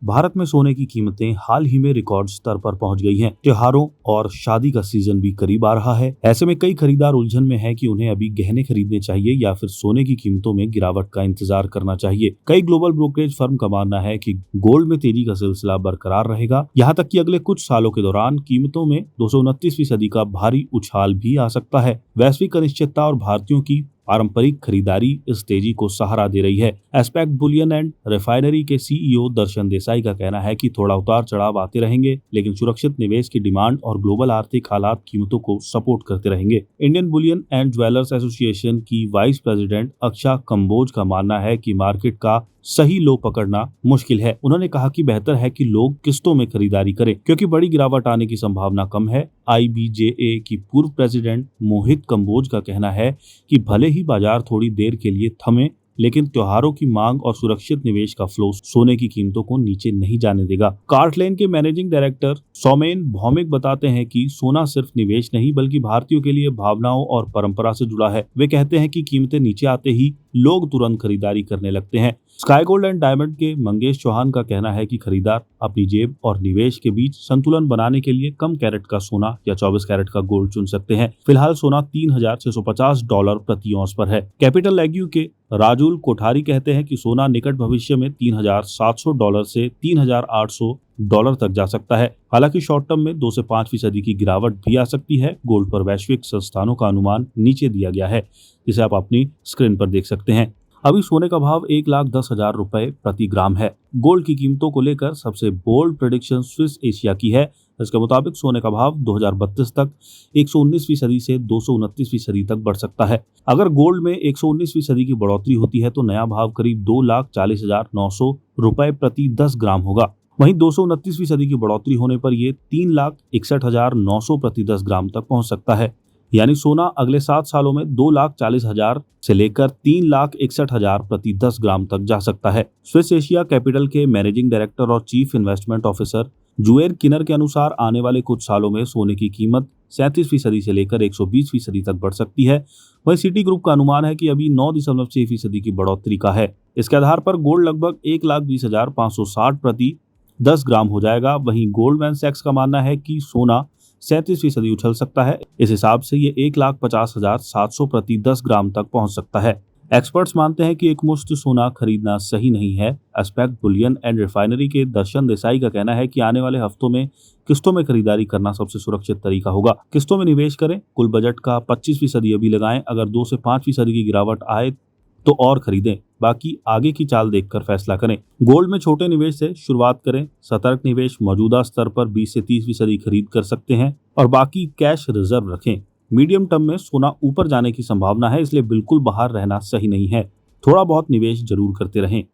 भारत में सोने की कीमतें हाल ही में रिकॉर्ड स्तर पर पहुंच गई हैं। त्योहारों और शादी का सीजन भी करीब आ रहा है। ऐसे में कई खरीदार उलझन में हैं कि उन्हें अभी गहने खरीदने चाहिए या फिर सोने की कीमतों में गिरावट का इंतजार करना चाहिए। कई ग्लोबल ब्रोकरेज फर्म का मानना है कि गोल्ड में तेजी का सिलसिला बरकरार रहेगा। यहाँ तक कि अगले कुछ सालों के दौरान कीमतों में 229% का भारी उछाल भी आ सकता है। वैश्विक अनिश्चितता और भारतीयों की पारंपरिक खरीदारी इस तेजी को सहारा दे रही है। एस्पेक्ट बुलियन एंड रिफाइनरी के सीईओ दर्शन देसाई का कहना है कि थोड़ा उतार चढ़ाव आते रहेंगे, लेकिन सुरक्षित निवेश की डिमांड और ग्लोबल आर्थिक हालात कीमतों को सपोर्ट करते रहेंगे। Indian Boolean and jewellers association की वाइस प्रेसिडेंट अक्षा कंबोज का मानना है कि मार्केट का सही लो पकड़ना मुश्किल है। उन्होंने कहा कि बेहतर है कि लोग किस्तों में खरीदारी करें, क्योंकि बड़ी गिरावट आने की संभावना कम है। IBJA की पूर्व प्रेसिडेंट मोहित कंबोज का कहना है कि भले ही बाजार थोड़ी देर के लिए थमे, लेकिन त्योहारों की मांग और सुरक्षित निवेश का फ्लो सोने की कीमतों को नीचे नहीं जाने देगा। कार्टलैंड के मैनेजिंग डायरेक्टर सौमेन भौमिक बताते हैं कि सोना सिर्फ निवेश नहीं बल्कि भारतीयों के लिए भावनाओं और परंपरा से जुड़ा है। वे कहते हैं कि कीमतें नीचे आते ही लोग तुरंत खरीदारी करने लगते हैं। स्काई गोल्ड एंड डायमंड के मंगेश चौहान का कहना है कि खरीदार अपनी जेब और निवेश के बीच संतुलन बनाने के लिए कम कैरेट का सोना या 24 कैरेट का गोल्ड चुन सकते हैं। फिलहाल सोना $3,650 प्रति औंस पर है। कैपिटल लेग्यू के राजुल कोठारी कहते हैं कि सोना निकट भविष्य में $3,700 से $3,800 तक जा सकता है। हालांकि शॉर्ट टर्म में 2 से 5% की गिरावट भी आ सकती है। गोल्ड पर वैश्विक संस्थानों का अनुमान नीचे दिया गया है, जिसे आप अपनी स्क्रीन पर देख सकते हैं। अभी सोने का भाव 1,10,000 रुपए प्रति ग्राम है। गोल्ड की कीमतों को लेकर सबसे बोल्ड प्रेडिक्शन स्विस एशिया की है। इसके मुताबिक सोने का भाव 2032 तक 119% से 229% तक बढ़ सकता है। अगर गोल्ड में 119% की बढ़ोतरी होती है तो नया भाव करीब 2,40,900 रुपए प्रति 10 ग्राम होगा। वहीं 229% की बढ़ोतरी होने पर यह 3,61,900 प्रति 10 ग्राम तक पहुंच सकता है। यानी सोना अगले 7 सालों में 2,40,000 से लेकर 3,61,000 प्रति 10 ग्राम तक जा सकता है। स्विस एशिया कैपिटल के मैनेजिंग डायरेक्टर और चीफ इन्वेस्टमेंट ऑफिसर जुएर किनर के अनुसार आने वाले कुछ सालों में सोने की कीमत 37% से लेकर 120% तक बढ़ सकती है। वहीं सिटी ग्रुप का अनुमान है कि अभी 9.6% की बढ़ोतरी का है। इसके आधार पर गोल्ड लगभग 1,20,560 प्रति 10 ग्राम हो जाएगा। वहीं गोल्डमैन सैक्स का मानना है कि सोना 37% उछल सकता है। इस हिसाब से ये 1,50,700 प्रति 10 ग्राम तक पहुंच सकता है। एक्सपर्ट्स मानते हैं कि एक मुश्त सोना खरीदना सही नहीं है। एस्पेक्ट बुलियन एंड रिफाइनरी के दर्शन देसाई का कहना है कि आने वाले हफ्तों में किस्तों में खरीदारी करना सबसे सुरक्षित तरीका होगा। किस्तों में निवेश करें, कुल बजट का 25% अभी लगाएं। अगर 2 से 5% की गिरावट आए तो और खरीदें, बाकी आगे की चाल देखकर फैसला करें। गोल्ड में छोटे निवेश से शुरुआत करें। सतर्क निवेश मौजूदा स्तर पर 20 से 30% खरीद कर सकते हैं और बाकी कैश रिजर्व रखें। मीडियम टर्म में सोना ऊपर जाने की संभावना है, इसलिए बिल्कुल बाहर रहना सही नहीं है। थोड़ा बहुत निवेश जरूर करते रहें।